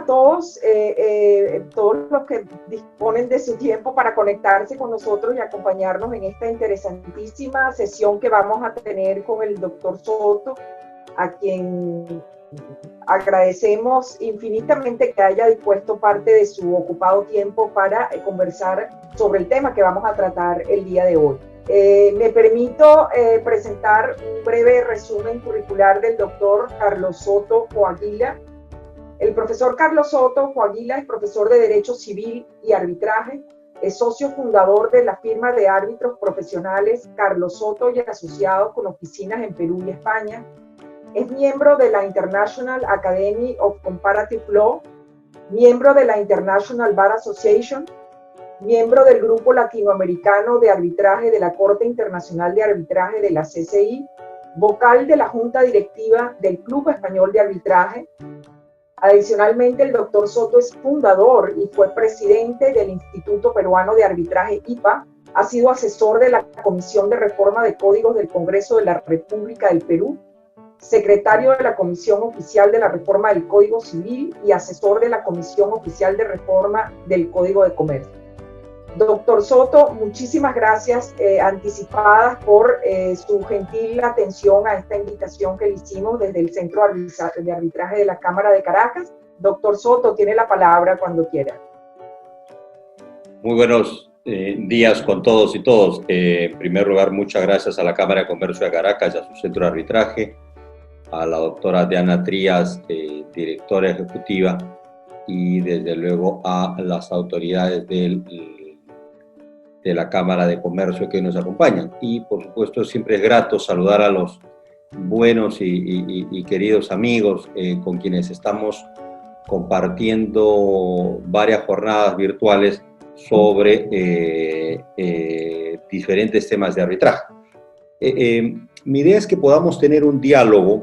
todos los que disponen de su tiempo para conectarse con nosotros y acompañarnos en esta interesantísima sesión que vamos a tener con el doctor Soto, a quien agradecemos infinitamente que haya dispuesto parte de su ocupado tiempo para conversar sobre el tema que vamos a tratar el día de hoy. Me permito presentar un breve resumen curricular del doctor Carlos Soto Coaguila. El profesor Carlos Soto Coaguila es profesor de Derecho Civil y Arbitraje, es socio fundador de la firma de árbitros profesionales Carlos Soto y Asociados con oficinas en Perú y España. Es miembro de la International Academy of Comparative Law, miembro de la International Bar Association, miembro del Grupo Latinoamericano de Arbitraje de la Corte Internacional de Arbitraje de la CCI, vocal de la Junta Directiva del Club Español de Arbitraje. Adicionalmente, el doctor Soto es fundador y fue presidente del Instituto Peruano de Arbitraje, IPA, ha sido asesor de la Comisión de Reforma de Códigos del Congreso de la República del Perú, secretario de la Comisión Oficial de la Reforma del Código Civil y asesor de la Comisión Oficial de Reforma del Código de Comercio. Doctor Soto, muchísimas gracias anticipadas por su gentil atención a esta invitación que le hicimos desde el Centro de Arbitraje de la Cámara de Caracas. Doctor Soto, tiene la palabra cuando quiera. Muy buenos días con todos y todos. En primer lugar, muchas gracias a la Cámara de Comercio de Caracas y a su Centro de Arbitraje, a la doctora Diana Trías, directora ejecutiva, y desde luego a las autoridades de la Cámara de Comercio que nos acompañan. Y por supuesto siempre es grato saludar a los buenos y queridos amigos con quienes estamos compartiendo varias jornadas virtuales sobre diferentes temas de arbitraje. Mi idea es que podamos tener un diálogo,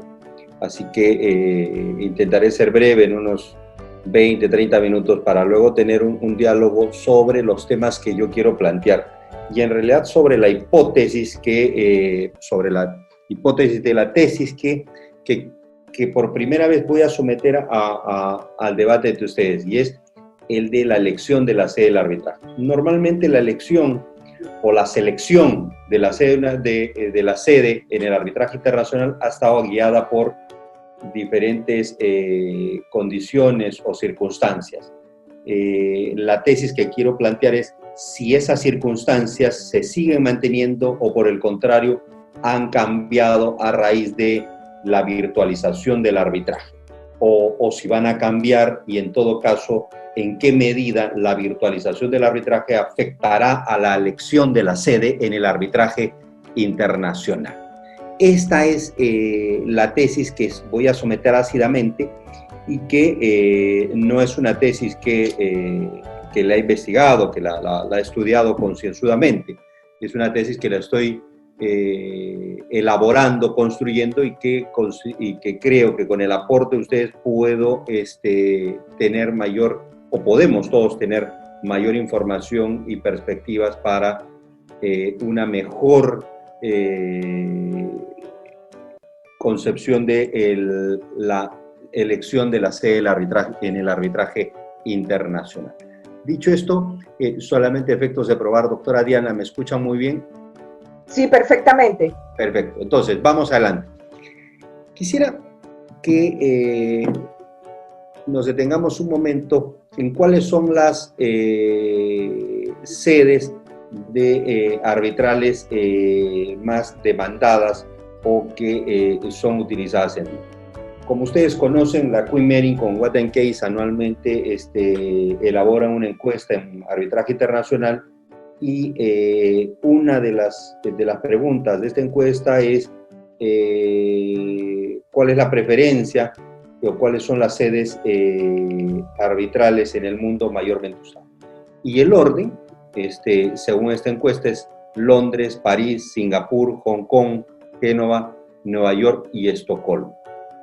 así que intentaré ser breve en unos 20, 30 minutos para luego tener un diálogo sobre los temas que yo quiero plantear y en realidad sobre la hipótesis sobre la hipótesis de la tesis que por primera vez voy a someter al debate de ustedes, y es el de la elección de la sede del arbitraje. Normalmente la elección o la selección de la sede en el arbitraje internacional ha estado guiada por diferentes condiciones o circunstancias. La tesis que quiero plantear es si esas circunstancias se siguen manteniendo o por el contrario han cambiado a raíz de la virtualización del arbitraje, o si van a cambiar y en todo caso en qué medida la virtualización del arbitraje afectará a la elección de la sede en el arbitraje internacional. Esta es la tesis que voy a someter ácidamente y que no es una tesis que la he investigado, que la he estudiado concienzudamente. Es una tesis que la estoy elaborando, construyendo y que creo que con el aporte de ustedes puedo tener mayor, o podemos todos tener mayor información y perspectivas para una mejor concepción de la elección de la sede del arbitraje en el arbitraje internacional. Dicho esto, solamente efectos de probar, doctora Diana, ¿me escuchan muy bien? Sí, perfectamente. Perfecto, entonces vamos adelante. Quisiera que nos detengamos un momento en cuáles son las sedes de arbitrales más demandadas o que son utilizadas en el mundo. Como ustedes conocen, la Queen Mary con What Case anualmente elaboran una encuesta en arbitraje internacional y una de las preguntas de esta encuesta es ¿cuál es la preferencia o cuáles son las sedes arbitrales en el mundo mayormente usadas? Y el orden, según esta encuesta, es Londres, París, Singapur, Hong Kong, Génova, Nueva York y Estocolmo.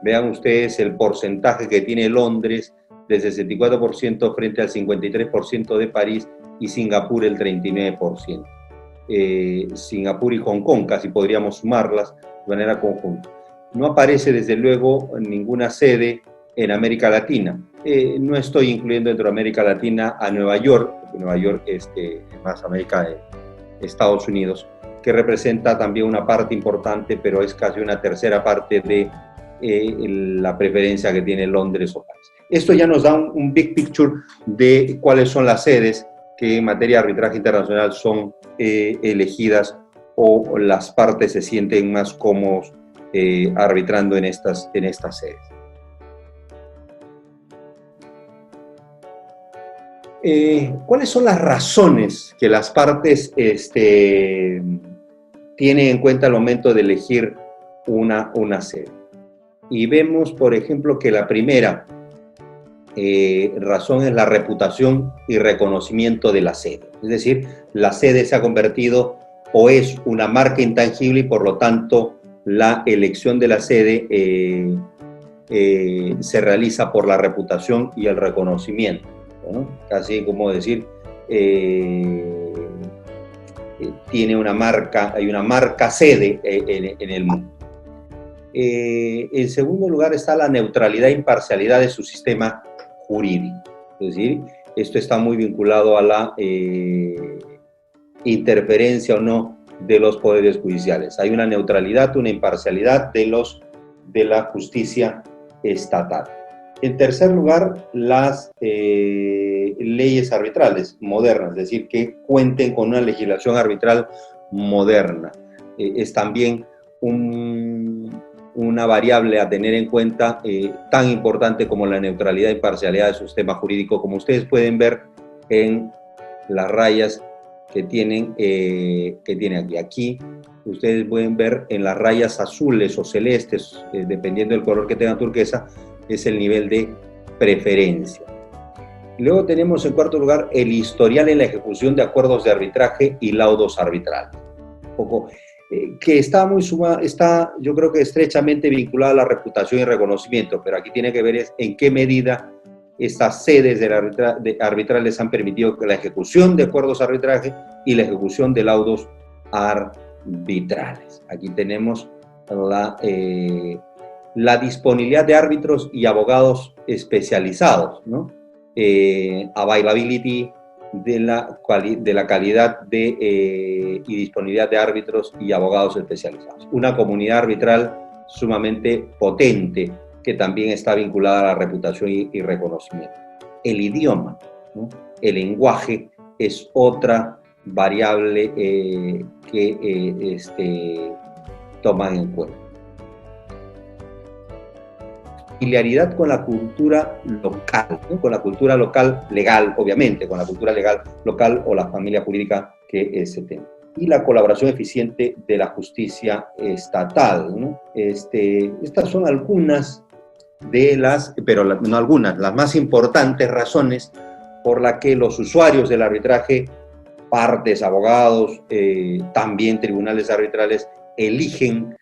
Vean ustedes el porcentaje que tiene Londres, del 64% frente al 53% de París, y Singapur el 39%. Singapur y Hong Kong casi podríamos sumarlas de manera conjunta. No aparece desde luego ninguna sede en América Latina. No estoy incluyendo dentro de América Latina a Nueva York, porque Nueva York es más América de Estados Unidos, que representa también una parte importante, pero es casi una tercera parte de la preferencia que tiene Londres o París. Esto ya nos da un big picture de cuáles son las sedes que en materia de arbitraje internacional son elegidas o las partes se sienten más cómodos arbitrando en estas sedes. ¿Cuáles son las razones que las partes tienen en cuenta al momento de elegir una sede? Y vemos, por ejemplo, que la primera razón es la reputación y reconocimiento de la sede. Es decir, la sede se ha convertido o es una marca intangible y por lo tanto la elección de la sede se realiza por la reputación y el reconocimiento, ¿no? Casi como decir, tiene una marca, hay una marca sede en el mundo. En segundo lugar está la neutralidad e imparcialidad de su sistema jurídico. Es decir, esto está muy vinculado a la interferencia o no de los poderes judiciales. Hay una neutralidad, una imparcialidad de la justicia estatal. En tercer lugar, las leyes arbitrales modernas, es decir, que cuenten con una legislación arbitral moderna. Es también una variable a tener en cuenta tan importante como la neutralidad e imparcialidad de su sistema jurídico, como ustedes pueden ver en las rayas que tienen aquí. Aquí ustedes pueden ver en las rayas azules o celestes, dependiendo del color que tenga turquesa, es el nivel de preferencia. Luego tenemos en cuarto lugar el historial en la ejecución de acuerdos de arbitraje y laudos arbitrales. Un poco que está yo creo que estrechamente vinculada a la reputación y reconocimiento, pero aquí tiene que ver es en qué medida estas sedes de arbitrales han permitido que la ejecución de acuerdos de arbitraje y la ejecución de laudos arbitrales. Aquí tenemos la disponibilidad de árbitros y abogados especializados, ¿no? Availability de la calidad y disponibilidad de árbitros y abogados especializados. Una comunidad arbitral sumamente potente que también está vinculada a la reputación y reconocimiento. El idioma, ¿no? El lenguaje es otra variable que toman en cuenta. Familiaridad con la cultura local, ¿no? Con la cultura local legal, obviamente, con la cultura legal local o la familia jurídica que se tenga. Y la colaboración eficiente de la justicia estatal, ¿no? Estas son algunas de pero no algunas, las más importantes razones por las que los usuarios del arbitraje, partes, abogados, también tribunales arbitrales, eligen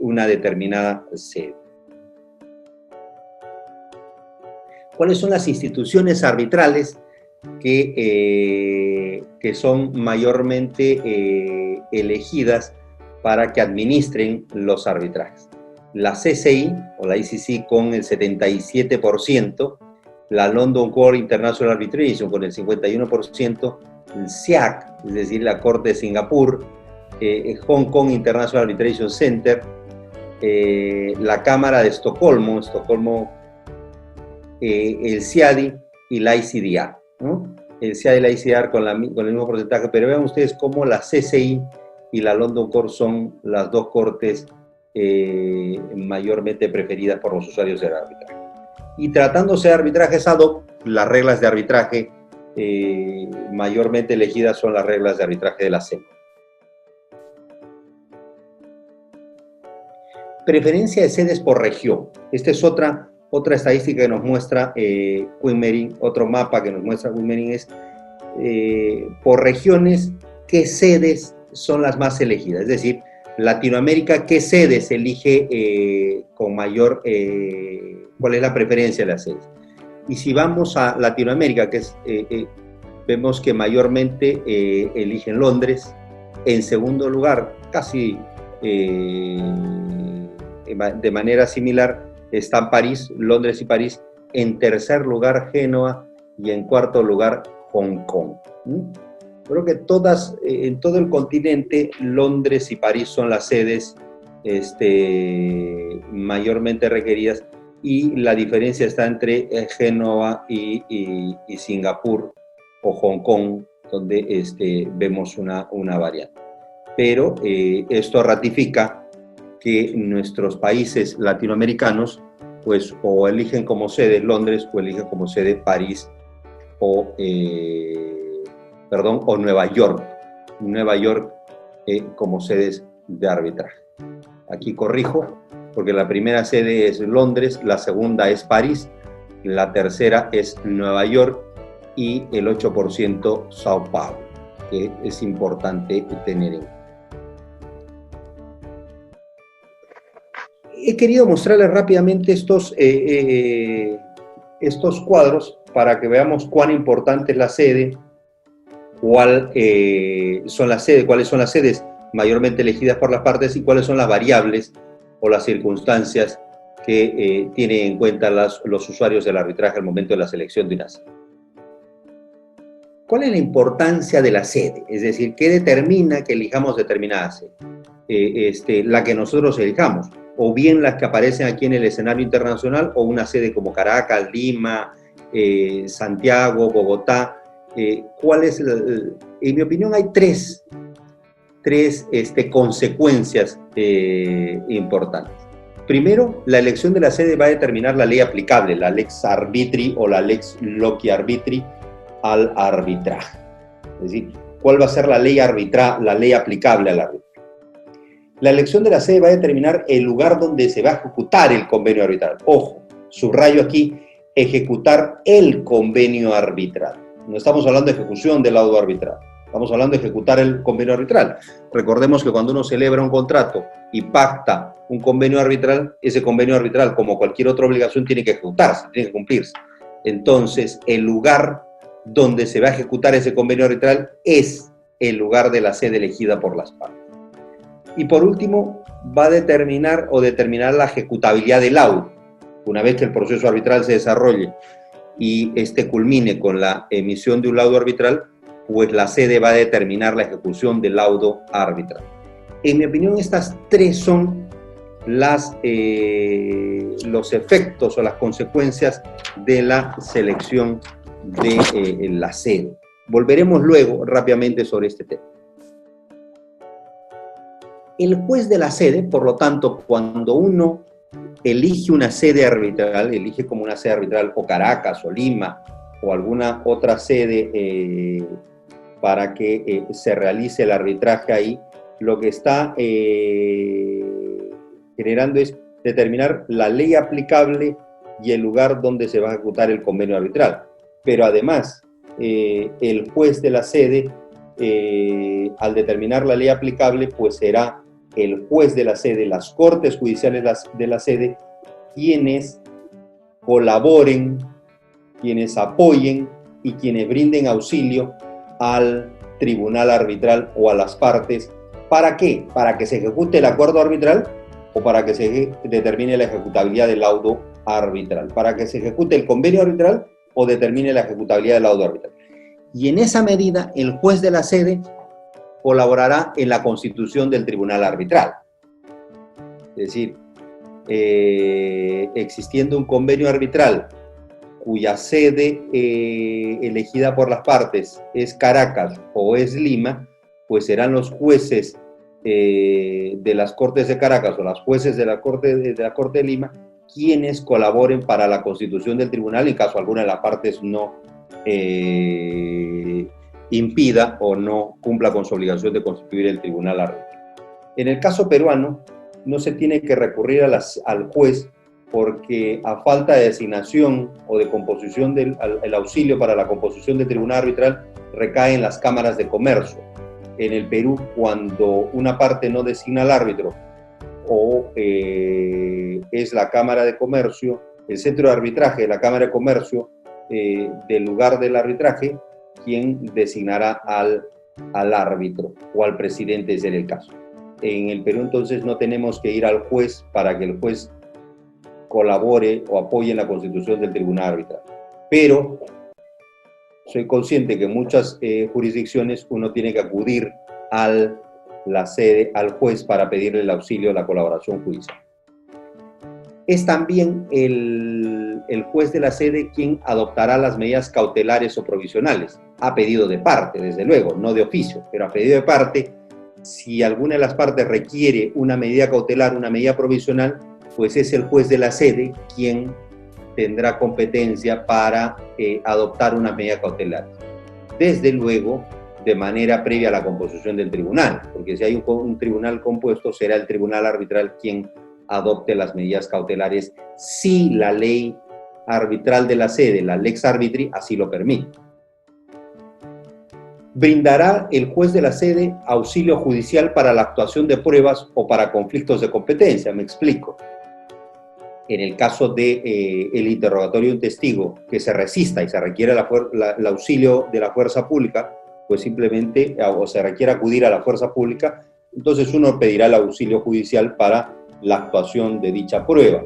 una determinada sede. ¿Cuáles son las instituciones arbitrales que son mayormente elegidas para que administren los arbitrajes? La CCI o la ICC con el 77%, la London Court International Arbitration con el 51%, el SIAC, es decir, la Corte de Singapur, Hong Kong International Arbitration Center, la Cámara de Estocolmo, el CIADI y la ICDR, ¿no? El CIADI y la ICDR con el mismo porcentaje, pero vean ustedes cómo la CCI y la London Court son las dos cortes mayormente preferidas por los usuarios del arbitraje. Y tratándose de arbitrajes ad hoc, las reglas de arbitraje mayormente elegidas son las reglas de arbitraje de la CEMA. Preferencia de sedes por región. Esta es otra estadística que nos muestra Quinn Meiring, otro mapa que nos muestra Quinn Meiring es por regiones qué sedes son las más elegidas. Es decir, Latinoamérica, qué sedes elige con mayor, cuál es la preferencia de las sedes. Y si vamos a Latinoamérica, vemos que mayormente eligen Londres. En segundo lugar, casi de manera similar, están París, Londres y París, en tercer lugar Génova y en cuarto lugar Hong Kong. Creo que en todo el continente, Londres y París son las sedes mayormente requeridas, y la diferencia está entre Génova y Singapur o Hong Kong, donde vemos una variante. Pero esto ratifica que nuestros países latinoamericanos pues o eligen como sede Londres o eligen como sede París o Nueva York. Nueva York como sedes de arbitraje. Aquí corrijo, porque la primera sede es Londres, la segunda es París, la tercera es Nueva York y el 8% Sao Paulo, que es importante tener en cuenta. He querido mostrarles rápidamente estos cuadros para que veamos cuán importante es la sede, cuáles son las sedes mayormente elegidas por las partes y cuáles son las variables o las circunstancias que tienen en cuenta los usuarios del arbitraje al momento de la selección de una sede. ¿Cuál es la importancia de la sede? Es decir, ¿qué determina que elijamos determinada sede? La que nosotros elijamos, o bien las que aparecen aquí en el escenario internacional, o una sede como Caracas, Lima, Santiago, Bogotá. En mi opinión hay tres consecuencias importantes. Primero, la elección de la sede va a determinar la ley aplicable, la lex arbitri o la lex loci arbitri al arbitraje. Es decir, ¿cuál va a ser la ley aplicable al arbitraje? La elección de la sede va a determinar el lugar donde se va a ejecutar el convenio arbitral. Ojo, subrayo aquí, ejecutar el convenio arbitral. No estamos hablando de ejecución del laudo arbitral, estamos hablando de ejecutar el convenio arbitral. Recordemos que cuando uno celebra un contrato y pacta un convenio arbitral, ese convenio arbitral, como cualquier otra obligación, tiene que ejecutarse, tiene que cumplirse. Entonces, el lugar donde se va a ejecutar ese convenio arbitral es el lugar de la sede elegida por las partes. Y por último, va a determinar la ejecutabilidad del laudo. Una vez que el proceso arbitral se desarrolle y culmine con la emisión de un laudo arbitral, pues la sede va a determinar la ejecución del laudo arbitral. En mi opinión, estas tres son los efectos o las consecuencias de la selección de la sede. Volveremos luego rápidamente sobre este tema. El juez de la sede, por lo tanto, cuando uno elige una sede arbitral, elige como una sede arbitral o Caracas o Lima o alguna otra sede para que se realice el arbitraje ahí, lo que está generando es determinar la ley aplicable y el lugar donde se va a ejecutar el convenio arbitral. Pero además, el juez de la sede, al determinar la ley aplicable, pues será el juez de la sede, las cortes judiciales de la sede, quienes colaboren, quienes apoyen y quienes brinden auxilio al tribunal arbitral o a las partes. ¿Para qué? ¿Para que se ejecute el acuerdo arbitral o para que se determine la ejecutabilidad del laudo arbitral? ¿Para que se ejecute el convenio arbitral o determine la ejecutabilidad del laudo arbitral? Y en esa medida, el juez de la sede colaborará en la constitución del tribunal arbitral. Es decir, existiendo un convenio arbitral cuya sede elegida por las partes es Caracas o es Lima, pues serán los jueces de las Cortes de Caracas o las jueces de la Corte de Lima quienes colaboren para la constitución del tribunal en caso alguna de las partes no impida o no cumpla con su obligación de constituir el tribunal arbitral. En el caso peruano, no se tiene que recurrir al juez porque a falta de designación o de composición el auxilio para la composición del tribunal arbitral recae en las cámaras de comercio. En el Perú, cuando una parte no designa al árbitro o es la Cámara de Comercio, el centro de arbitraje de la Cámara de Comercio del lugar del arbitraje, quien designará al árbitro o al presidente, ese era el caso. En el Perú, entonces, no tenemos que ir al juez para que el juez colabore o apoye en la constitución del tribunal arbitral. Pero soy consciente que en muchas jurisdicciones uno tiene que acudir a la sede, al juez, para pedirle el auxilio, la colaboración judicial. Es también el juez de la sede quien adoptará las medidas cautelares o provisionales, a pedido de parte, desde luego, no de oficio, pero a pedido de parte. Si alguna de las partes requiere una medida cautelar, una medida provisional, pues es el juez de la sede quien tendrá competencia para adoptar una medida cautelar. Desde luego, de manera previa a la composición del tribunal, porque si hay un tribunal compuesto, será el tribunal arbitral quien adopte las medidas cautelares si la ley arbitral de la sede, la lex arbitri, así lo permite. Brindará el juez de la sede auxilio judicial para la actuación de pruebas o para conflictos de competencia. Me explico. En el caso de el interrogatorio de un testigo que se resista y se requiere el auxilio de la fuerza pública, pues simplemente, o se requiere acudir a la fuerza pública, entonces uno pedirá el auxilio judicial para la actuación de dicha prueba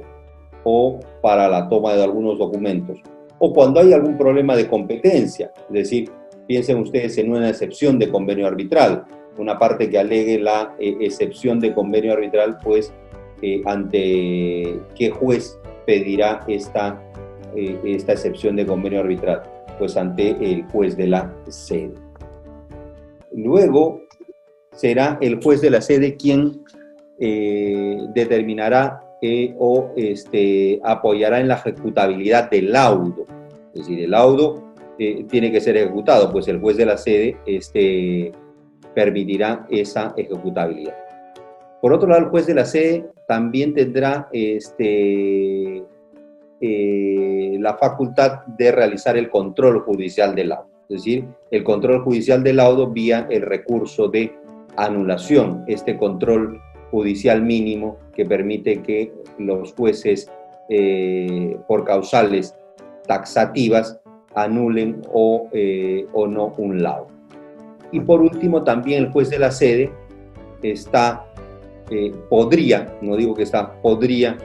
o para la toma de algunos documentos. O cuando hay algún problema de competencia, es decir, piensen ustedes en una excepción de convenio arbitral, una parte que alegue la excepción de convenio arbitral, pues ante qué juez pedirá esta excepción de convenio arbitral, pues ante el juez de la sede. Luego será el juez de la sede quien determinará o apoyará en la ejecutabilidad del laudo, es decir, el laudo tiene que ser ejecutado, pues el juez de la sede permitirá esa ejecutabilidad. Por otro lado, el juez de la sede también tendrá la facultad de realizar el control judicial del laudo, es decir, el control judicial del laudo vía el recurso de anulación, este control judicial mínimo que permite que los jueces por causales taxativas anulen o no un laudo. Y por último, también el juez de la sede podría, no digo que podría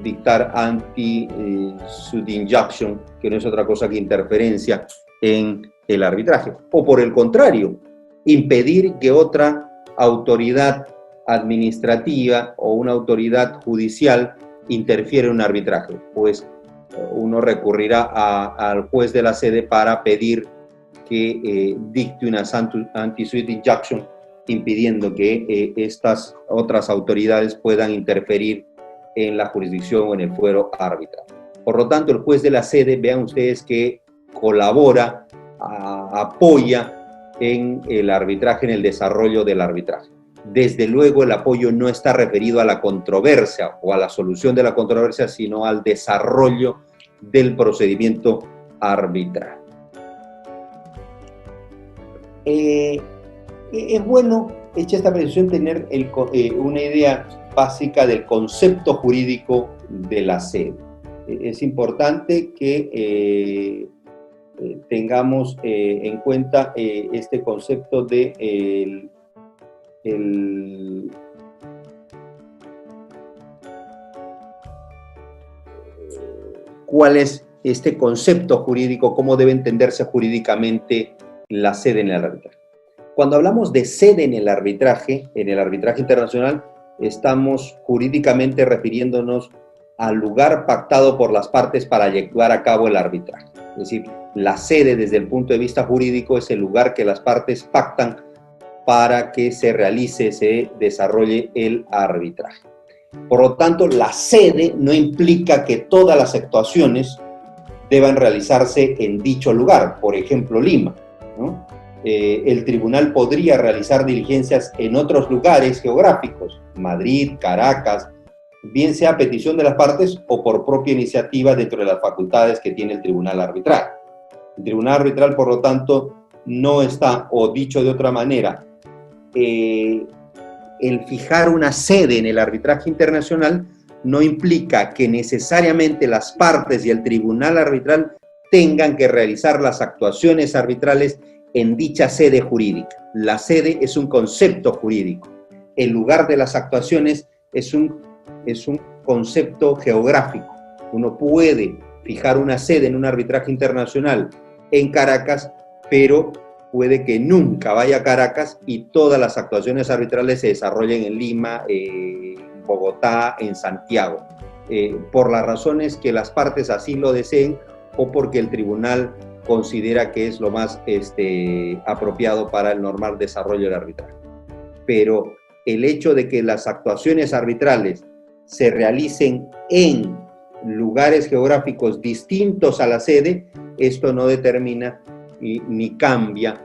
dictar anti-suit injunction, que no es otra cosa que interferencia en el arbitraje. O por el contrario, impedir que otra autoridad administrativa o una autoridad judicial interfiera en un arbitraje, pues uno recurrirá al juez de la sede para pedir que dicte una anti-suit injunction, impidiendo que estas otras autoridades puedan interferir en la jurisdicción o en el fuero arbitral. Por lo tanto, el juez de la sede, vean ustedes que colabora, apoya en el arbitraje, en el desarrollo del arbitraje. Desde luego, el apoyo no está referido a la controversia o a la solución de la controversia, sino al desarrollo del procedimiento arbitral. Es bueno, hecha esta precisión, tener una idea básica del concepto jurídico de la sede. Es importante que tengamos en cuenta este concepto de cuál es este concepto jurídico, cómo debe entenderse jurídicamente la sede en el arbitraje. Cuando hablamos de sede en el arbitraje internacional, estamos jurídicamente refiriéndonos al lugar pactado por las partes para llevar a cabo el arbitraje. Es decir, la sede desde el punto de vista jurídico es el lugar que las partes pactan para que se realice, se desarrolle el arbitraje. Por lo tanto, la sede no implica que todas las actuaciones deban realizarse en dicho lugar, por ejemplo, Lima, ¿no? El tribunal podría realizar diligencias en otros lugares geográficos, Madrid, Caracas, bien sea a petición de las partes o por propia iniciativa dentro de las facultades que tiene el tribunal arbitral. El tribunal arbitral, por lo tanto, no está, o dicho de otra manera, el fijar una sede en el arbitraje internacional no implica que necesariamente las partes y el tribunal arbitral tengan que realizar las actuaciones arbitrales en dicha sede jurídica. La sede es un concepto jurídico. El lugar de las actuaciones es un es un concepto geográfico. Uno puede fijar una sede en un arbitraje internacional en Caracas, pero puede que nunca vaya a Caracas y todas las actuaciones arbitrales se desarrollen en Lima, en Bogotá, en Santiago, por las razones que las partes así lo deseen o porque el tribunal considera que es lo más apropiado para el normal desarrollo del arbitraje. Pero el hecho de que las actuaciones arbitrales se realicen en lugares geográficos distintos a la sede, esto no determina ni cambia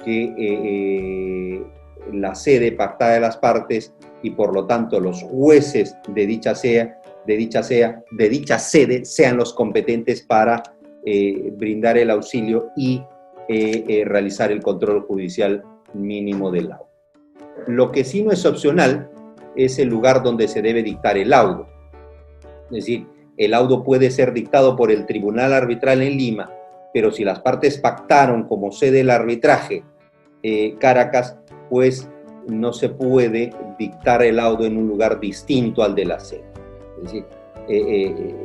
que la sede pactada de las partes y por lo tanto los jueces de dicha sede sean los competentes para brindar el auxilio y realizar el control judicial mínimo del laudo. Lo que sí no es opcional es el lugar donde se debe dictar el laudo. Es decir, el laudo puede ser dictado por el Tribunal Arbitral en Lima, pero si las partes pactaron como sede del arbitraje Caracas, pues no se puede dictar el laudo en un lugar distinto al de la sede. Es decir,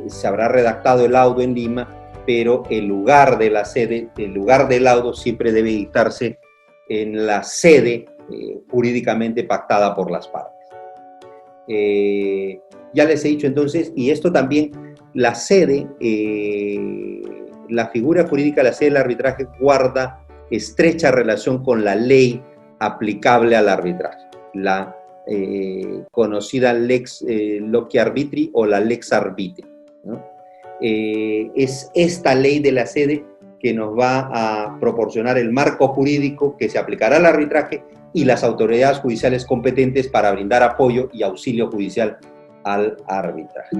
se habrá redactado el laudo en Lima, pero el lugar de la sede, el lugar del laudo siempre debe dictarse en la sede jurídicamente pactada por las partes. Ya les he dicho entonces, y esto también, la sede, la figura jurídica de la sede del arbitraje guarda estrecha relación con la ley aplicable al arbitraje, la conocida lex loci arbitri o la lex arbitri, ¿no? Es esta ley de la sede que nos va a proporcionar el marco jurídico que se aplicará al arbitraje y las autoridades judiciales competentes para brindar apoyo y auxilio judicial al arbitraje.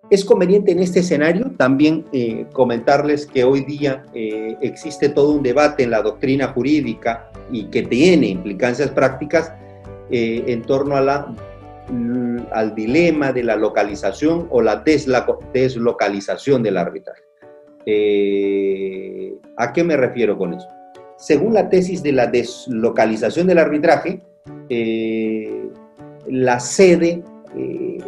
Es conveniente en este escenario también comentarles que hoy día existe todo un debate en la doctrina jurídica y que tiene implicancias prácticas en torno a al dilema de la localización o la deslocalización del arbitraje. ¿A qué me refiero con eso? Según la tesis de la deslocalización del arbitraje, la sede,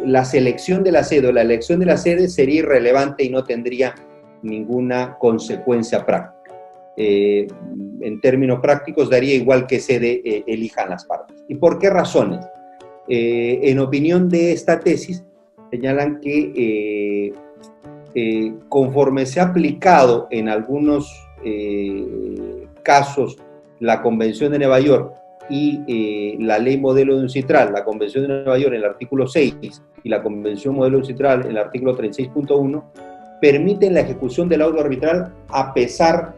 la selección de la sede o la elección de la sede sería irrelevante y no tendría ninguna consecuencia práctica. En términos prácticos daría igual que sede elijan las partes. ¿Y por qué razones? En opinión de esta tesis, señalan que conforme se ha aplicado en algunos casos la Convención de Nueva York y la ley modelo de UNCITRAL, la Convención de Nueva York en el artículo 6 y la Convención modelo de UNCITRAL en el artículo 36.1, permiten la ejecución del laudo arbitral a pesar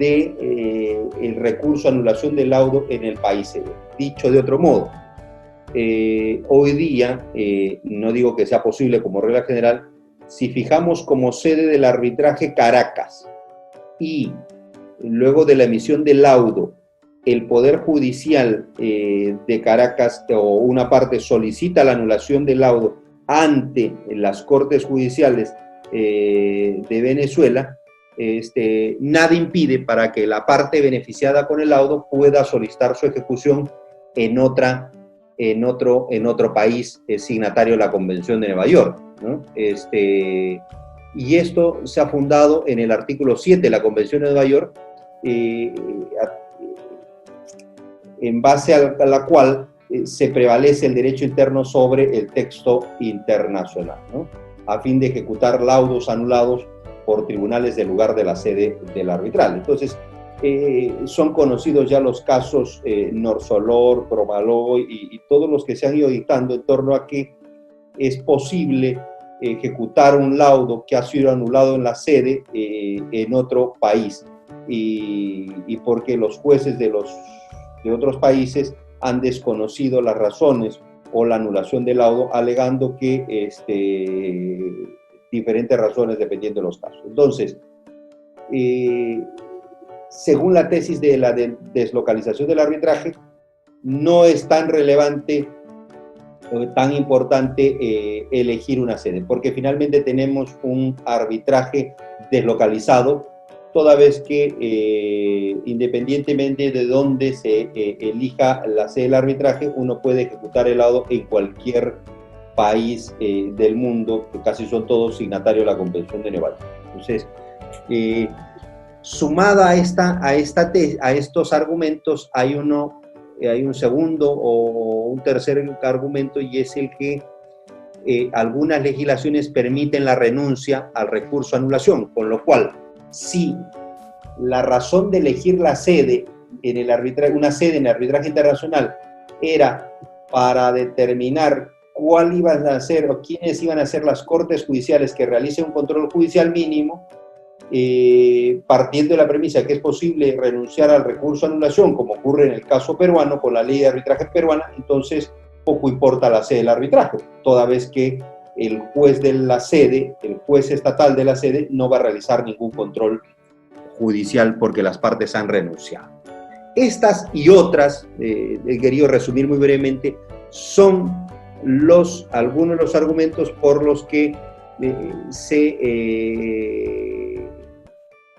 de el recurso a anulación del laudo en el país. Dicho de otro modo, hoy día, no digo que sea posible como regla general, si fijamos como sede del arbitraje Caracas y luego de la emisión del laudo, el Poder Judicial de Caracas o una parte solicita la anulación del laudo ante las Cortes Judiciales de Venezuela, nada impide para que la parte beneficiada con el laudo pueda solicitar su ejecución en otro país signatario de la Convención de Nueva York, ¿no? Y esto se ha fundado en el artículo 7 de la Convención de Nueva York, en base a la cual se prevalece el derecho interno sobre el texto internacional, ¿no? A fin de ejecutar laudos anulados por tribunales del lugar de la sede del arbitral. Entonces, son conocidos ya los casos Norsolor, Promaló y todos los que se han ido dictando en torno a que es posible ejecutar un laudo que ha sido anulado en la sede en otro país y porque los jueces de otros países han desconocido las razones o la anulación del laudo alegando que diferentes razones dependiendo de los casos. Entonces, según la tesis de la deslocalización del arbitraje, no es tan relevante o tan importante elegir una sede, porque finalmente tenemos un arbitraje deslocalizado toda vez que independientemente de dónde se elija la sede del arbitraje, uno puede ejecutar el laudo en cualquier país del mundo, que casi son todos signatarios de la Convención de Nueva York. Entonces, sumada a estos argumentos, hay un segundo o un tercer argumento, y es el que algunas legislaciones permiten la renuncia al recurso a anulación, con lo cual, si la razón de elegir la sede en el arbitraje, una sede en el arbitraje internacional, era para determinar cuál iban a ser o quiénes iban a ser las cortes judiciales que realicen un control judicial mínimo, partiendo de la premisa que es posible renunciar al recurso a anulación, como ocurre en el caso peruano con la ley de arbitraje peruana, entonces poco importa la sede del arbitraje, toda vez que el juez de la sede, el juez estatal de la sede, no va a realizar ningún control judicial porque las partes han renunciado. Estas y otras, he querido resumir muy brevemente, son algunos de los argumentos por los que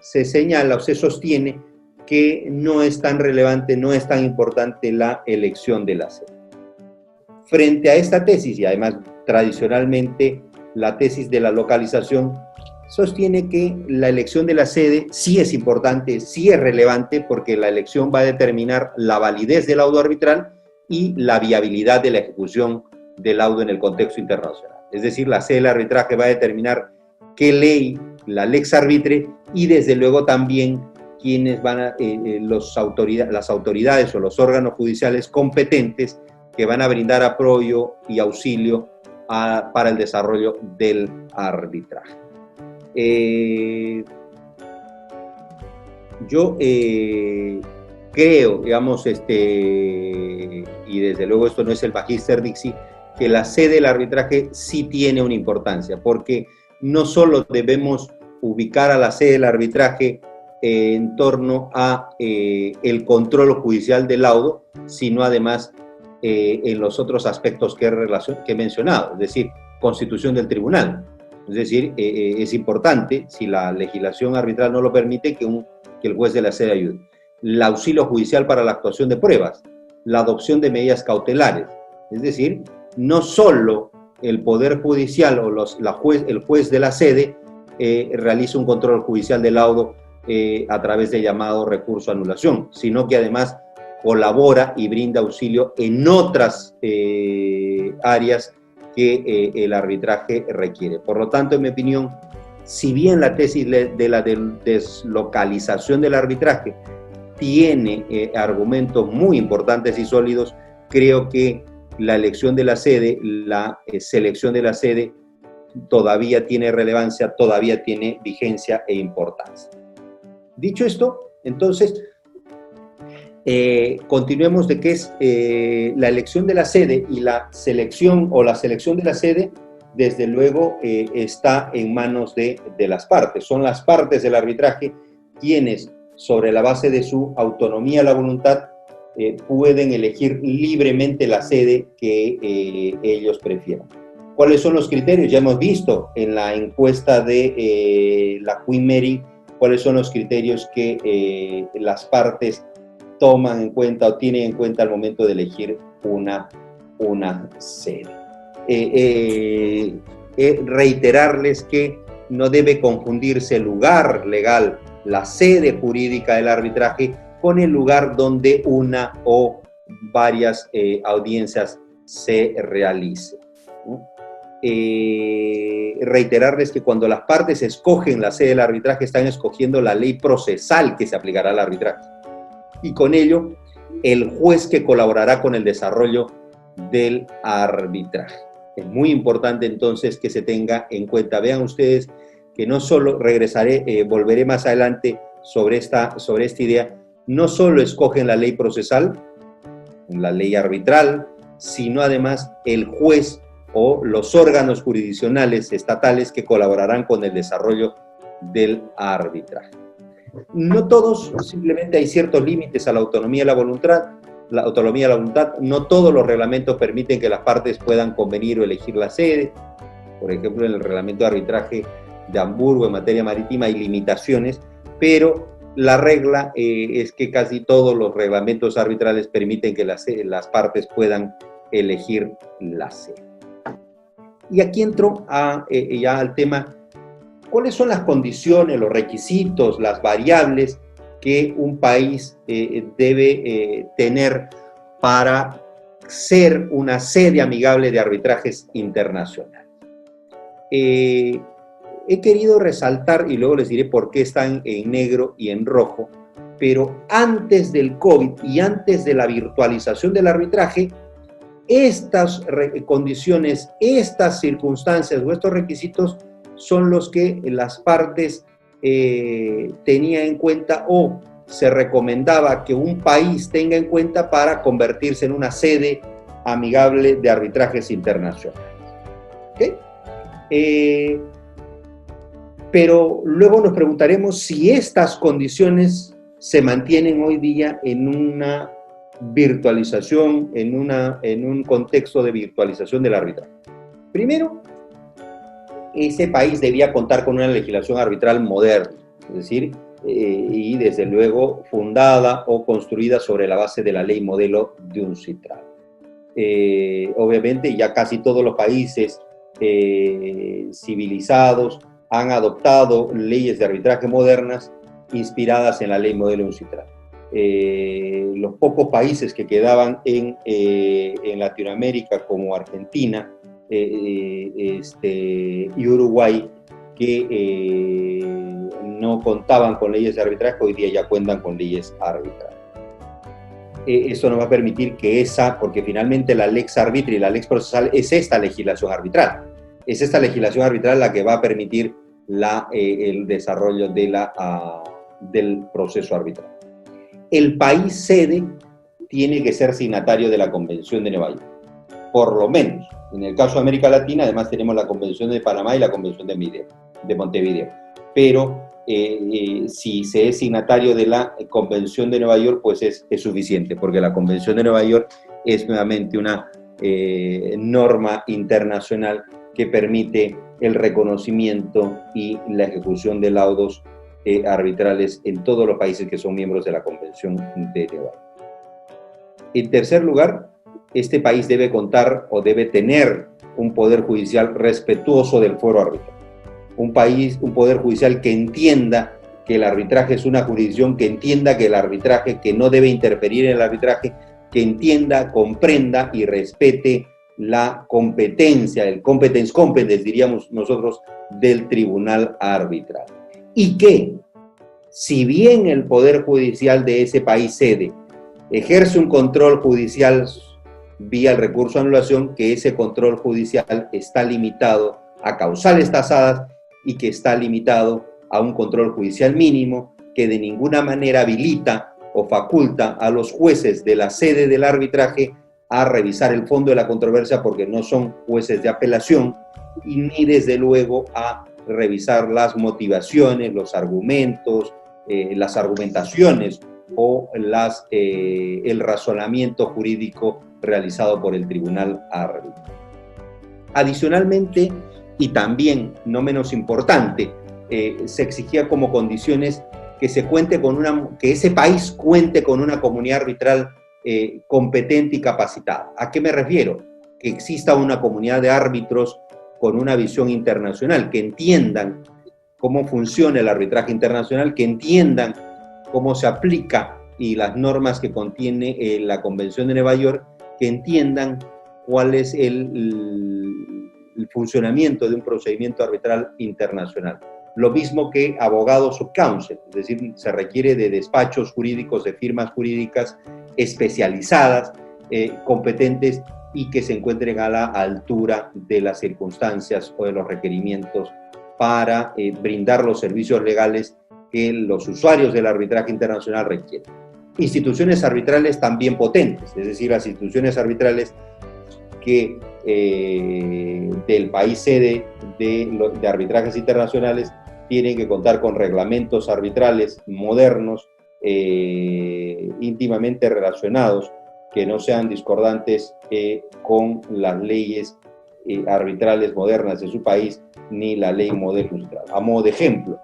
se señala o se sostiene que no es tan relevante, no es tan importante la elección de la sede. Frente a esta tesis, y además tradicionalmente la tesis de la localización, sostiene que la elección de la sede sí es importante, sí es relevante, porque la elección va a determinar la validez del laudo arbitral y la viabilidad de la ejecución del laudo en el contexto internacional. Es decir, la sede del arbitraje va a determinar qué ley, la lex arbitre, y desde luego también quiénes van a, las autoridades o los órganos judiciales competentes que van a brindar apoyo y auxilio para el desarrollo del arbitraje. Yo creo, digamos, y desde luego esto no es el Magister Dixi, que la sede del arbitraje sí tiene una importancia, porque no solo debemos ubicar a la sede del arbitraje en torno a el control judicial del laudo, sino además en los otros aspectos que he mencionado, es decir, constitución del tribunal. Es decir, es importante, si la legislación arbitral no lo permite, que el juez de la sede ayude. El auxilio judicial para la actuación de pruebas, la adopción de medidas cautelares. Es decir, no solo el Poder Judicial o el juez de la sede realiza un control judicial del laudo a través de llamado recurso a anulación, sino que además colabora y brinda auxilio en otras áreas que el arbitraje requiere. Por lo tanto, en mi opinión, si bien la tesis de la deslocalización del arbitraje tiene argumentos muy importantes y sólidos, creo que la elección de la sede, la selección de la sede, todavía tiene relevancia, todavía tiene vigencia e importancia. Dicho esto, entonces, continuemos de qué es la elección de la sede, y la selección de la sede, desde luego, está en manos de las partes. Son las partes del arbitraje quienes, sobre la base de su autonomía, la voluntad, pueden elegir libremente la sede que ellos prefieran. ¿Cuáles son los criterios? Ya hemos visto en la encuesta de la Queen Mary cuáles son los criterios que las partes toman en cuenta o tienen en cuenta al momento de elegir una sede. Reiterarles que no debe confundirse el lugar legal, la sede jurídica del arbitraje, con el lugar donde una o varias audiencias se realicen. Reiterarles que cuando las partes escogen la sede del arbitraje, están escogiendo la ley procesal que se aplicará al arbitraje, y con ello el juez que colaborará con el desarrollo del arbitraje. Es muy importante entonces que se tenga en cuenta. Vean ustedes que no solo volveré más adelante sobre esta idea, no solo escogen la ley procesal, la ley arbitral, sino además el juez o los órganos jurisdiccionales estatales que colaborarán con el desarrollo del arbitraje. No todos, simplemente hay ciertos límites a la autonomía de la voluntad. No todos los reglamentos permiten que las partes puedan convenir o elegir la sede. Por ejemplo, en el reglamento de arbitraje de Hamburgo en materia marítima hay limitaciones, pero la regla es que casi todos los reglamentos arbitrales permiten que las partes puedan elegir la sede. Y aquí entro ya al tema, ¿cuáles son las condiciones, los requisitos, las variables que un país debe tener para ser una sede amigable de arbitrajes internacionales? He querido resaltar, y luego les diré por qué están en negro y en rojo, pero antes del COVID y antes de la virtualización del arbitraje, estas condiciones, estas circunstancias o estos requisitos son los que las partes tenían en cuenta o se recomendaba que un país tenga en cuenta para convertirse en una sede amigable de arbitrajes internacionales. ¿Okay? Pero luego nos preguntaremos si estas condiciones se mantienen hoy día en una virtualización, en un contexto de virtualización del arbitraje. Primero, ese país debía contar con una legislación arbitral moderna, es decir, y desde luego fundada o construida sobre la base de la ley modelo de UNCITRAL. Obviamente ya casi todos los países civilizados han adoptado leyes de arbitraje modernas inspiradas en la ley modelo UNCITRAL. Los pocos países que quedaban en Latinoamérica, como Argentina y Uruguay, que no contaban con leyes de arbitraje, hoy día ya cuentan con leyes arbitrales. Eso nos va a permitir que porque finalmente la lex arbitri y la lex procesal es esta legislación arbitral. Es esta legislación arbitral la que va a permitir el desarrollo del proceso arbitral. El país sede tiene que ser signatario de la Convención de Nueva York, por lo menos. En el caso de América Latina, además tenemos la Convención de Panamá y la Convención de Montevideo. Pero si se es signatario de la Convención de Nueva York, pues es suficiente, porque la Convención de Nueva York es nuevamente una norma internacional que permite el reconocimiento y la ejecución de laudos arbitrales en todos los países que son miembros de la Convención de Nueva York. En tercer lugar, este país debe contar o debe tener un poder judicial respetuoso del fuero arbitral. Un poder judicial que entienda que el arbitraje es una jurisdicción, que entienda que el arbitraje, que no debe interferir en el arbitraje, que entienda, comprenda y respete la competencia, el competence diríamos nosotros, del tribunal arbitral. Y que, si bien el poder judicial de ese país sede ejerce un control judicial vía el recurso de anulación, que ese control judicial está limitado a causales tasadas y que está limitado a un control judicial mínimo que de ninguna manera habilita o faculta a los jueces de la sede del arbitraje a revisar el fondo de la controversia, porque no son jueces de apelación, y ni desde luego a revisar las motivaciones, los argumentos, las argumentaciones o el razonamiento jurídico realizado por el tribunal arbitral. Adicionalmente, y también no menos importante, se exigía como condiciones que ese país cuente con una comunidad arbitral competente y capacitada. ¿A qué me refiero? Que exista una comunidad de árbitros con una visión internacional, que entiendan cómo funciona el arbitraje internacional, que entiendan cómo se aplica y las normas que contiene la Convención de Nueva York, que entiendan cuál es el funcionamiento de un procedimiento arbitral internacional. Lo mismo que abogados o counsel, es decir, se requiere de despachos jurídicos, de firmas jurídicas especializadas, competentes y que se encuentren a la altura de las circunstancias o de los requerimientos para brindar los servicios legales que los usuarios del arbitraje internacional requieren. Instituciones arbitrales también potentes, es decir, las instituciones arbitrales que del país sede de arbitrajes internacionales tienen que contar con reglamentos arbitrales modernos, íntimamente relacionados, que no sean discordantes con las leyes arbitrales modernas de su país ni la ley modelo UNCITRAL. A modo de ejemplo,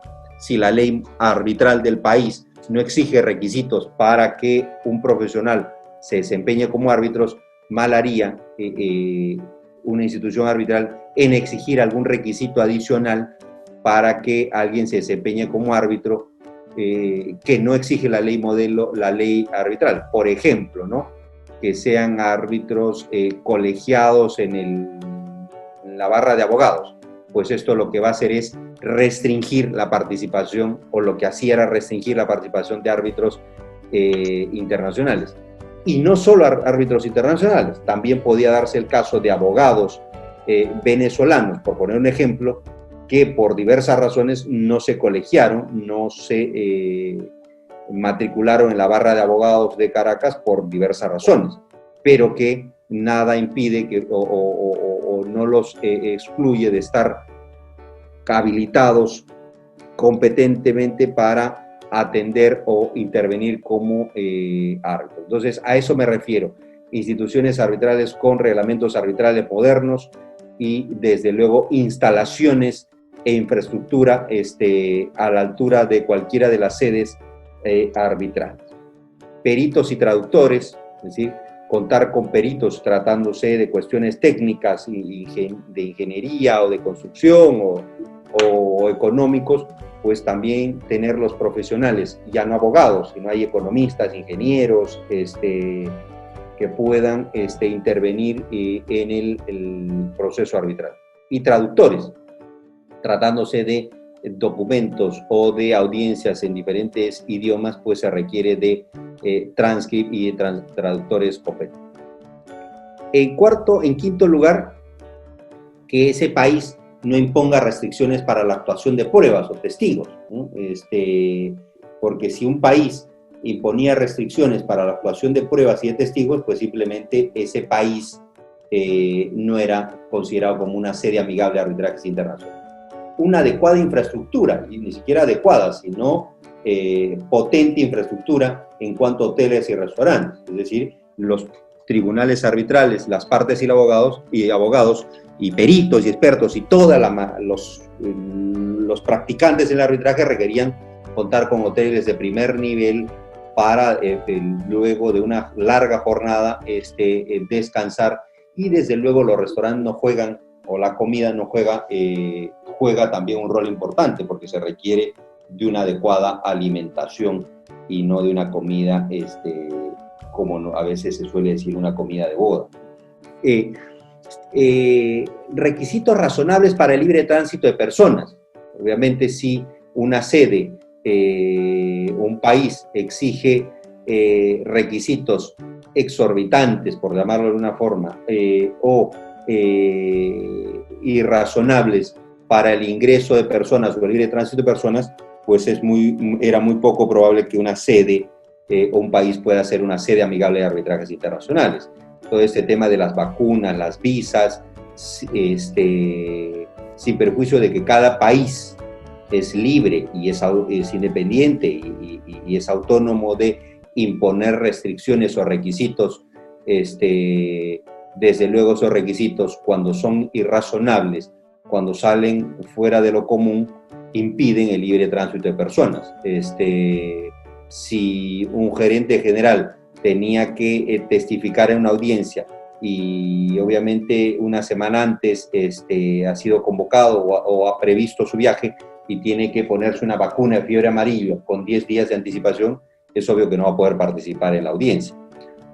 si la ley arbitral del país no exige requisitos para que un profesional se desempeñe como árbitros, mal haría una institución arbitral en exigir algún requisito adicional para que alguien se desempeñe como árbitro que no exige la ley modelo, la ley arbitral. Por ejemplo, ¿no? Que sean árbitros colegiados en la barra de abogados. Pues esto lo que va a hacer es restringir la participación, o lo que hacía era restringir la participación de árbitros internacionales. Y no solo árbitros internacionales, también podía darse el caso de abogados venezolanos, por poner un ejemplo, que por diversas razones no se colegiaron, no se matricularon en la barra de abogados de Caracas por diversas razones, pero que nada impide que, o no los excluye de estar habilitados competentemente para atender o intervenir como árbitro. Entonces, a eso me refiero. Instituciones arbitrales con reglamentos arbitrales modernos y, desde luego, instalaciones e infraestructura a la altura de cualquiera de las sedes arbitrales. Peritos y traductores, es decir, contar con peritos tratándose de cuestiones técnicas de ingeniería o de construcción o económicos, pues también tener los profesionales, ya no abogados, sino hay economistas, ingenieros, que puedan intervenir en el proceso arbitral. Y traductores, tratándose de documentos o de audiencias en diferentes idiomas, pues se requiere de transcript y de traductores competentes. En quinto lugar, que ese país no imponga restricciones para la actuación de pruebas o testigos, ¿no? Porque si un país imponía restricciones para la actuación de pruebas y de testigos, pues simplemente ese país no era considerado como una sede amigable de arbitrajes internacionales. Una adecuada infraestructura, y ni siquiera adecuada, sino potente infraestructura en cuanto a hoteles y restaurantes, es decir, los tribunales arbitrales, las partes y abogados y peritos y expertos y todos los practicantes en el arbitraje requerían contar con hoteles de primer nivel para luego de una larga jornada descansar, y desde luego los restaurantes no juegan, o la comida no juega, juega también un rol importante porque se requiere de una adecuada alimentación y no de una comida, como a veces se suele decir, una comida de boda. Requisitos razonables para el libre tránsito de personas. Obviamente, si una sede, un país exige requisitos exorbitantes, por llamarlo de una forma, o irrazonables para el ingreso de personas o el libre tránsito de personas, pues era muy poco probable que una sede o un país pueda ser una sede amigable de arbitrajes internacionales. Todo este tema de las vacunas, las visas, sin perjuicio de que cada país es libre y es independiente y es autónomo de imponer restricciones o requisitos, desde luego esos requisitos, cuando son irrazonables, cuando salen fuera de lo común, impiden el libre tránsito de personas. Si un gerente general tenía que testificar en una audiencia y obviamente una semana antes ha sido convocado o ha previsto su viaje y tiene que ponerse una vacuna de fiebre amarilla con 10 días de anticipación, es obvio que no va a poder participar en la audiencia.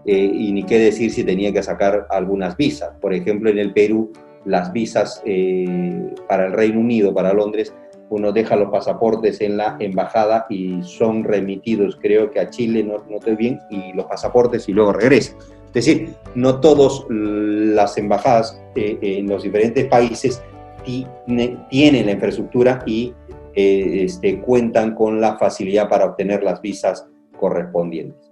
Y ni qué decir si tenía que sacar algunas visas. Por ejemplo, en el Perú, las visas para el Reino Unido, para Londres, uno deja los pasaportes en la embajada y son remitidos, creo que a Chile, no estoy bien, y los pasaportes, y luego regresan. Es decir, no todas las embajadas en los diferentes países tienen la infraestructura y cuentan con la facilidad para obtener las visas correspondientes.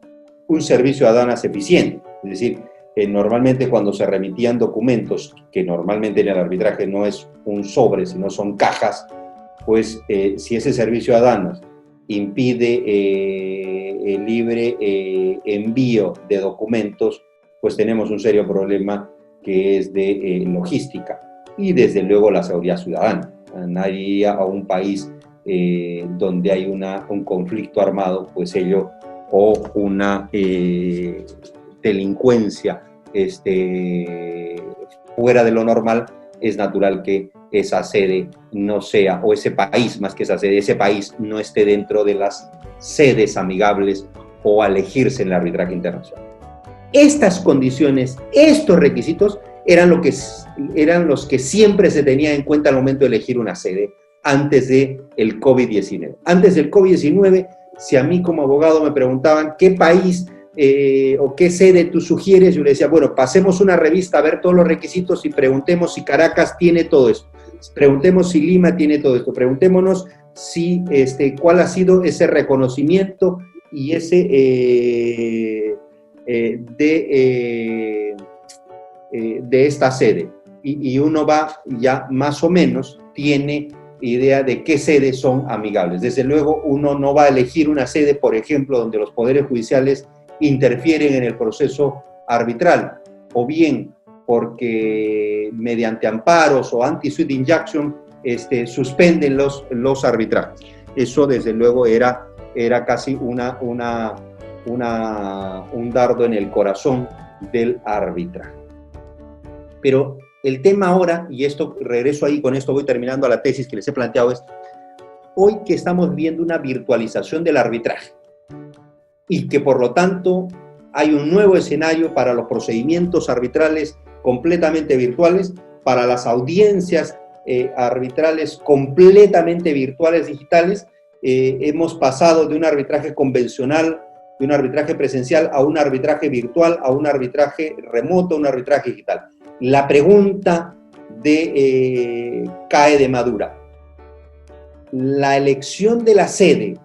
Un servicio de aduanas eficiente, es decir, normalmente cuando se remitían documentos, que normalmente en el arbitraje no es un sobre, sino son cajas, pues si ese servicio de aduanas impide el libre envío de documentos, pues tenemos un serio problema que es de logística y desde luego la seguridad ciudadana. Nadie a un país donde hay un conflicto armado, pues ello, o una delincuencia fuera de lo normal, es natural que esa sede no sea, o ese país, más que esa sede, ese país no esté dentro de las sedes amigables o a elegirse en el arbitraje internacional. Estas condiciones, estos requisitos, eran los que siempre se tenía en cuenta al momento de elegir una sede antes del COVID-19. Antes del COVID-19, si a mí como abogado me preguntaban qué país o qué sede tú sugieres, yo le decía, bueno, pasemos una revista a ver todos los requisitos y preguntemos si Caracas tiene todo esto, preguntemos si Lima tiene todo esto, preguntémonos si, cuál ha sido ese reconocimiento y ese de esta sede. Y uno va ya más o menos, tiene idea de qué sedes son amigables. Desde luego, uno no va a elegir una sede, por ejemplo, donde los poderes judiciales interfieren en el proceso arbitral, o bien porque mediante amparos o anti-suit injunction suspenden los arbitrajes. Eso, desde luego, era casi un dardo en el corazón del arbitraje. Pero el tema ahora, y esto regreso ahí, con esto voy terminando a la tesis que les he planteado, es hoy que estamos viendo una virtualización del arbitraje y que por lo tanto hay un nuevo escenario para los procedimientos arbitrales completamente virtuales, para las audiencias arbitrales completamente virtuales, digitales. Hemos pasado de un arbitraje convencional, de un arbitraje presencial, a un arbitraje virtual, a un arbitraje remoto, a un arbitraje digital. La pregunta cae de madura. La elección de la sede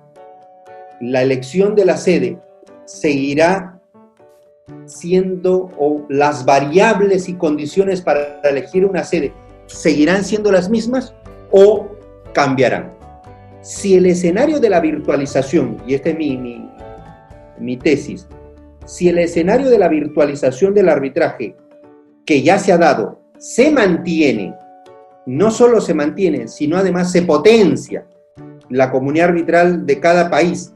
seguirá siendo, o las variables y condiciones para elegir una sede seguirán siendo las mismas o cambiarán. Si el escenario de la virtualización, y esta es mi tesis, si el escenario de la virtualización del arbitraje que ya se ha dado se mantiene, no solo se mantiene, sino además se potencia la comunidad arbitral de cada país,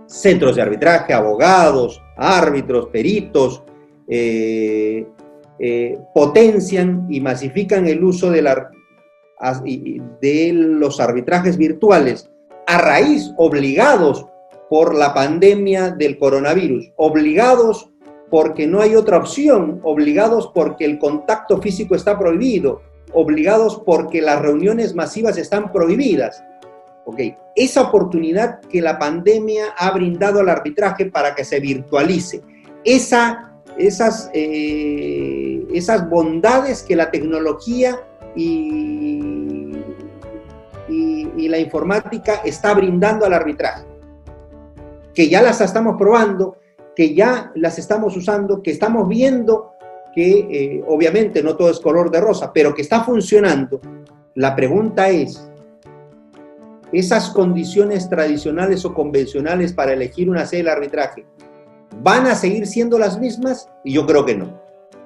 centros de arbitraje, abogados, árbitros, peritos, potencian y masifican el uso de los arbitrajes virtuales a raíz, obligados por la pandemia del coronavirus, obligados porque no hay otra opción, obligados porque el contacto físico está prohibido, obligados porque las reuniones masivas están prohibidas. Okay. Esa oportunidad que la pandemia ha brindado al arbitraje para que se virtualice, esas bondades que la tecnología y la informática está brindando al arbitraje, que ya las estamos probando, que ya las estamos usando, que estamos viendo que obviamente no todo es color de rosa, pero que está funcionando. La pregunta es, ¿esas condiciones tradicionales o convencionales para elegir una sede del arbitraje van a seguir siendo las mismas? Y yo creo que no.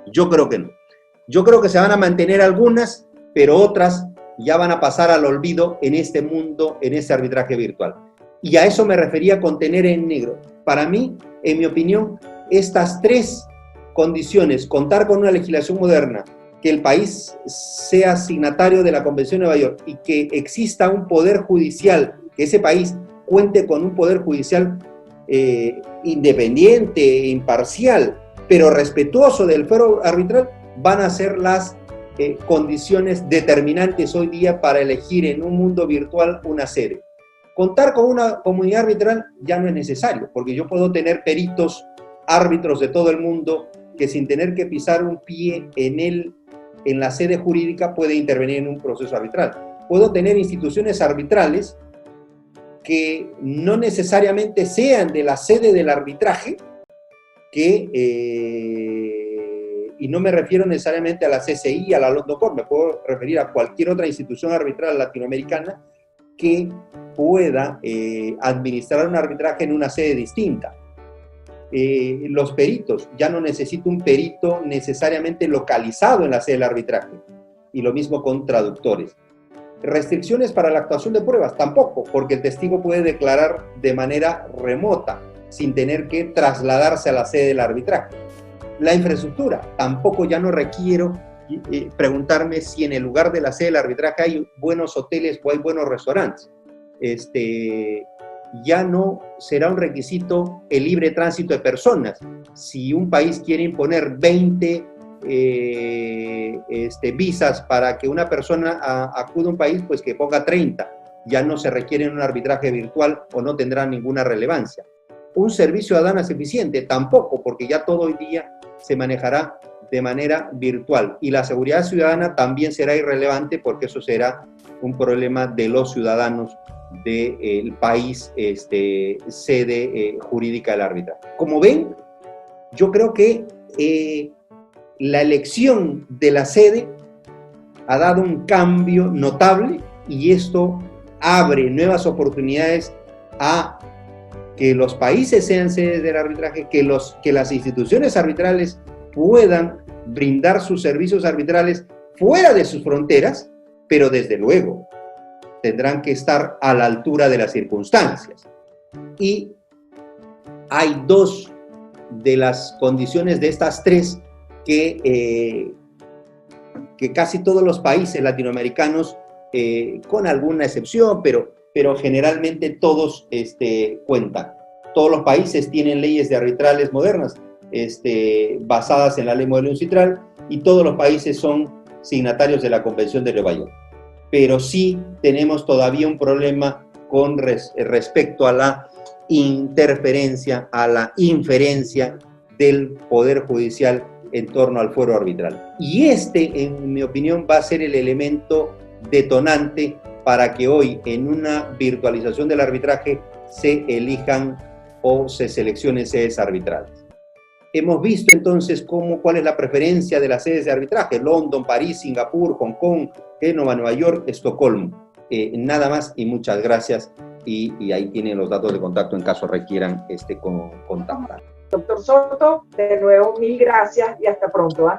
Yo creo que se van a mantener algunas, pero otras ya van a pasar al olvido en este mundo, en este arbitraje virtual. Y a eso me refería con tener en negro. Para mí, en mi opinión, estas tres condiciones, contar con una legislación moderna, que el país sea signatario de la Convención de Nueva York y que exista un poder judicial, que ese país cuente con un poder judicial independiente, imparcial, pero respetuoso del fuero arbitral, van a ser las condiciones determinantes hoy día para elegir en un mundo virtual una sede. Contar con una comunidad arbitral ya no es necesario, porque yo puedo tener peritos, árbitros de todo el mundo, que sin tener que pisar un pie en la sede jurídica puede intervenir en un proceso arbitral. Puedo tener instituciones arbitrales que no necesariamente sean de la sede del arbitraje, y no me refiero necesariamente a la CCI, a la London Court, me puedo referir a cualquier otra institución arbitral latinoamericana que pueda administrar un arbitraje en una sede distinta. Los peritos, ya no necesito un perito necesariamente localizado en la sede del arbitraje, y lo mismo con traductores. Restricciones para la actuación de pruebas, tampoco, porque el testigo puede declarar de manera remota, sin tener que trasladarse a la sede del arbitraje. La infraestructura, tampoco ya no requiero preguntarme si en el lugar de la sede del arbitraje hay buenos hoteles o hay buenos restaurantes. Ya no será un requisito el libre tránsito de personas. Si un país quiere imponer 20 visas para que una persona acude a un país, pues que ponga 30. Ya no se requiere un arbitraje virtual o no tendrá ninguna relevancia. Un servicio de aduanas eficiente, tampoco, porque ya todo hoy día se manejará de manera virtual. Y la seguridad ciudadana también será irrelevante, porque eso será un problema de los ciudadanos del país sede jurídica del arbitraje. Como ven, yo creo que la elección de la sede ha dado un cambio notable, y esto abre nuevas oportunidades a que los países sean sedes del arbitraje, que las instituciones arbitrales puedan brindar sus servicios arbitrales fuera de sus fronteras, pero desde luego tendrán que estar a la altura de las circunstancias. Y hay dos de las condiciones de estas tres que casi todos los países latinoamericanos, con alguna excepción, pero generalmente todos cuentan. Todos los países tienen leyes de arbitrales modernas basadas en la ley modelo UNCITRAL, y todos los países son signatarios de la Convención de Nueva York. Pero sí tenemos todavía un problema con respecto a la interferencia, a la inferencia del Poder Judicial en torno al fuero arbitral. Y en mi opinión, va a ser el elemento detonante para que hoy, en una virtualización del arbitraje, se elijan o se seleccionen sedes arbitrales. Hemos visto entonces cuál es la preferencia de las sedes de arbitraje: London, París, Singapur, Hong Kong, Génova, Nueva York, Estocolmo. Nada más, y muchas gracias. Y ahí tienen los datos de contacto en caso requieran contactar. Doctor Soto, de nuevo, mil gracias y hasta pronto.